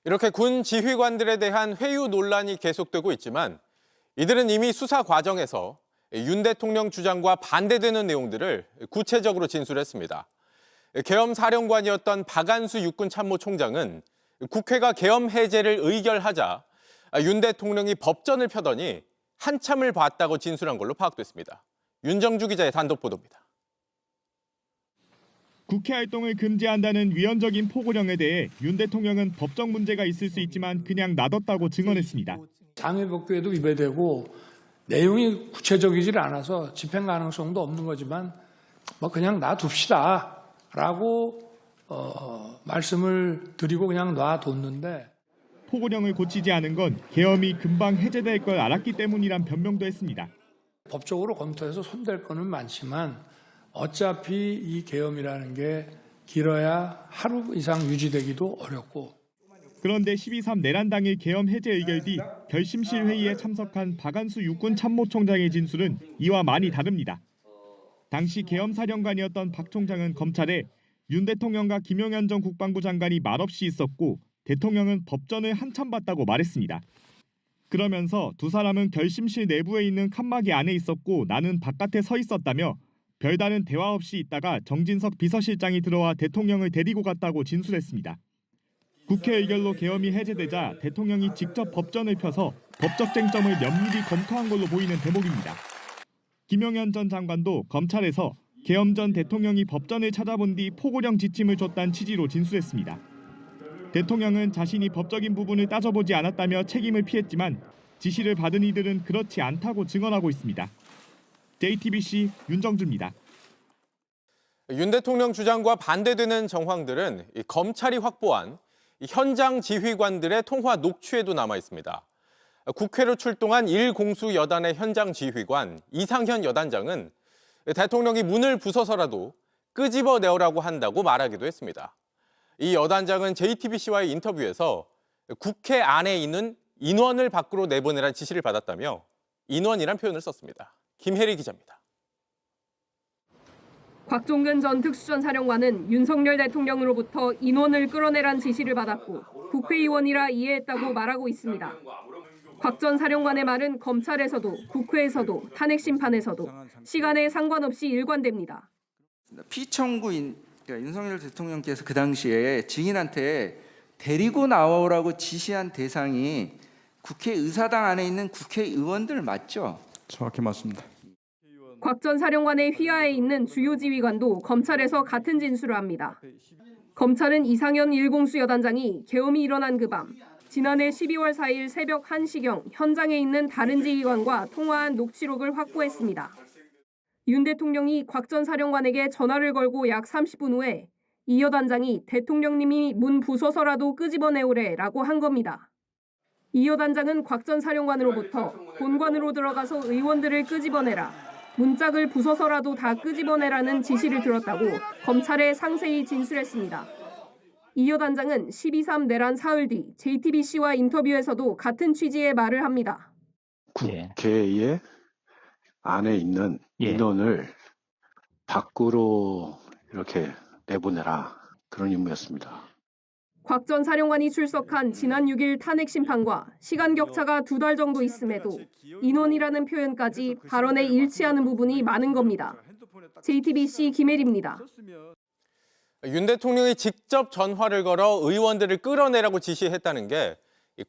이렇게 군 지휘관들에 대한 회유 논란이 계속되고 있지만 이들은 이미 수사 과정에서 윤 대통령 주장과 반대되는 내용들을 구체적으로 진술했습니다. 계엄 사령관이었던 박안수 육군참모총장은 국회가 계엄 해제를 의결하자 윤 대통령이 법전을 펴더니 한참을 봤다고 진술한 걸로 파악됐습니다. 윤정주 기자의 단독 보도입니다. 국회 활동을 금지한다는 위헌적인 포고령에 대해 윤 대통령은 법적 문제가 있을 수 있지만 그냥 놔뒀다고 증언했습니다. 장외법규에도 위배되고 내용이 구체적이질 않아서 집행 가능성도 없는 거지만 그냥 놔둡시다라고 말씀을 드리고 그냥 놔뒀는데 포고령을 고치지 않은 건 계엄이 금방 해제될 걸 알았기 때문이란 변명도 했습니다. 법적으로 검토해서 손댈 거는 많지만 어차피 이 계엄이라는 게 길어야 하루 이상 유지되기도 어렵고 그런데 12.3 내란 당일 계엄 해제 의결 뒤 결심실 회의에 참석한 박안수 육군 참모총장의 진술은 이와 많이 다릅니다. 당시 계엄 사령관이었던 박 총장은 검찰에 윤 대통령과 김용현 전 국방부 장관이 말없이 있었고 대통령은 법전을 한참 봤다고 말했습니다. 그러면서 두 사람은 결심실 내부에 있는 칸막이 안에 있었고 나는 바깥에 서 있었다며 별다른 대화 없이 있다가 정진석 비서실장이 들어와 대통령을 데리고 갔다고 진술했습니다. 국회 의결로 계엄이 해제되자 대통령이 직접 법전을 펴서 법적 쟁점을 면밀히 검토한 걸로 보이는 대목입니다. 김용현 전 장관도 검찰에서 계엄 전 대통령이 법전을 찾아본 뒤 포고령 지침을 줬다는 취지로 진술했습니다. 대통령은 자신이 법적인 부분을 따져보지 않았다며 책임을 피했지만 지시를 받은 이들은 그렇지 않다고 증언하고 있습니다. JTBC 윤정주입니다. 윤 대통령 주장과 반대되는 정황들은 검찰이 확보한 현장 지휘관들의 통화 녹취에도 남아 있습니다. 국회로 출동한 1공수 여단의 현장 지휘관 이상현 여단장은 대통령이 문을 부숴서라도 끄집어내오라고 한다고 말하기도 했습니다. 이 여단장은 JTBC와의 인터뷰에서 국회 안에 있는 인원을 밖으로 내보내라는 지시를 받았다며 인원이란 표현을 썼습니다. 김혜리 기자입니다. 곽종근 전 특수전사령관은 윤석열 대통령으로부터 인원을 끌어내란 지시를 받았고 국회의원이라 이해했다고 말하고 있습니다. 곽 전 사령관의 말은 검찰에서도 국회에서도 탄핵 심판에서도 시간에 상관없이 일관됩니다. 피청구인 윤석열 대통령께서 그 당시에 증인한테 데리고 나오라고 지시한 대상이 국회 의사당 안에 있는 국회의원들 맞죠? 정확히 맞습니다. 곽 전 사령관의 휘하에 있는 주요 지휘관도 검찰에서 같은 진술을 합니다. 검찰은 이상현 1공수 여단장이 계엄이 일어난 그 밤 지난해 12월 4일 새벽 1시경 현장에 있는 다른 지휘관과 통화한 녹취록을 확보했습니다. 윤 대통령이 곽 전 사령관에게 전화를 걸고 약 30분 후에 이 여단장이 대통령님이 문 부숴서라도 끄집어내오래라고 한 겁니다. 이 여단장은 곽 전 사령관으로부터 본관으로 들어가서 의원들을 끄집어내라, 문짝을 부숴서라도 다 끄집어내라는 지시를 들었다고 검찰에 상세히 진술했습니다. 이 여단장은 12.3 내란 사흘 뒤 JTBC와 인터뷰에서도 같은 취지의 말을 합니다. 국회의 안에 있는 인원을 밖으로 이렇게 내보내라, 그런 임무였습니다. 곽 전 사령관이 출석한 지난 6일 탄핵 심판과 시간 격차가 2달 정도 있음에도 인원이라는 표현까지 발언에 일치하는 부분이 많은 겁니다. JTBC 김혜리입니다. 윤 대통령이 직접 전화를 걸어 의원들을 끌어내라고 지시했다는 게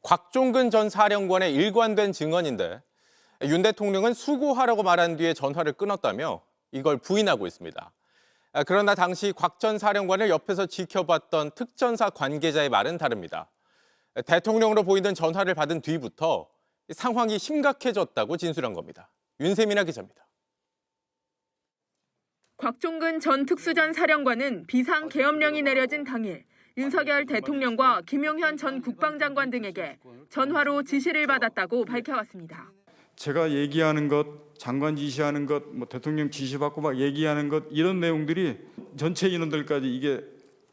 곽종근 전 사령관의 일관된 증언인데 윤 대통령은 수고하라고 말한 뒤에 전화를 끊었다며 이걸 부인하고 있습니다. 그러나 당시 곽 전 사령관을 옆에서 지켜봤던 특전사 관계자의 말은 다릅니다. 대통령으로 보이던 전화를 받은 뒤부터 상황이 심각해졌다고 진술한 겁니다. 윤세민아 기자입니다. 곽종근 전 특수전 사령관은 비상계엄령이 내려진 당일 윤석열 대통령과 김용현 전 국방장관 등에게 전화로 지시를 받았다고 밝혀왔습니다. 제가 얘기하는 것, 장관 지시하는 것, 대통령 지시받고 막 얘기하는 것, 이런 내용들이 전체 인원들까지 이게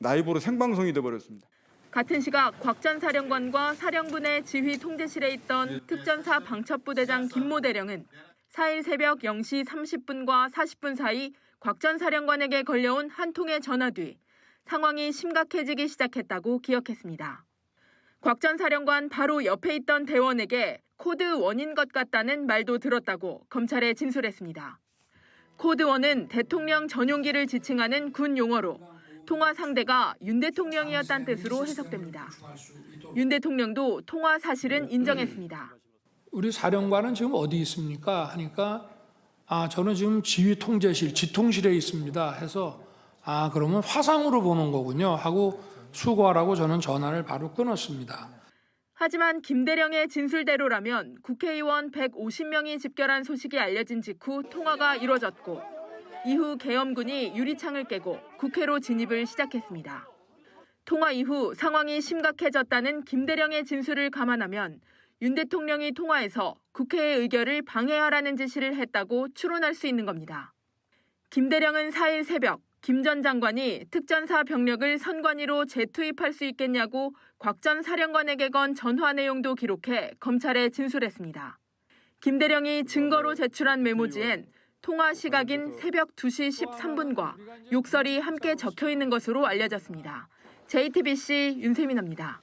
라이브로 생방송이 돼버렸습니다. 같은 시각 곽 전 사령관과 사령부내 지휘 통제실에 있던 특전사 방첩부대장 김모 대령은 4일 새벽 0시 30분과 40분 사이 곽 전 사령관에게 걸려온 한 통의 전화 뒤 상황이 심각해지기 시작했다고 기억했습니다. 곽 전 사령관 바로 옆에 있던 대원에게 코드 1인 것 같다는 말도 들었다고 검찰에 진술했습니다. 코드 1은 대통령 전용기를 지칭하는 군 용어로 통화 상대가 윤 대통령이었다는 뜻으로 해석됩니다. 윤 대통령도 통화 사실은 인정했습니다. 우리 사령관은 지금 어디 있습니까? 하니까 저는 지금 지휘통제실, 지통실에 있습니다 해서 그러면 화상으로 보는 거군요 하고 수고하라고 저는 전화를 바로 끊었습니다. 하지만 김대령의 진술대로라면 국회의원 150명이 집결한 소식이 알려진 직후 통화가 이뤄졌고 이후 계엄군이 유리창을 깨고 국회로 진입을 시작했습니다. 통화 이후 상황이 심각해졌다는 김대령의 진술을 감안하면 윤 대통령이 통화에서 국회의 의결을 방해하라는 지시를 했다고 추론할 수 있는 겁니다. 김대령은 4일 새벽 김 전 장관이 특전사 병력을 선관위로 재투입할 수 있겠냐고 곽 전 사령관에게 건 전화 내용도 기록해 검찰에 진술했습니다. 김 대령이 증거로 제출한 메모지엔 통화 시각인 새벽 2시 13분과 욕설이 함께 적혀 있는 것으로 알려졌습니다. JTBC 윤세민입니다.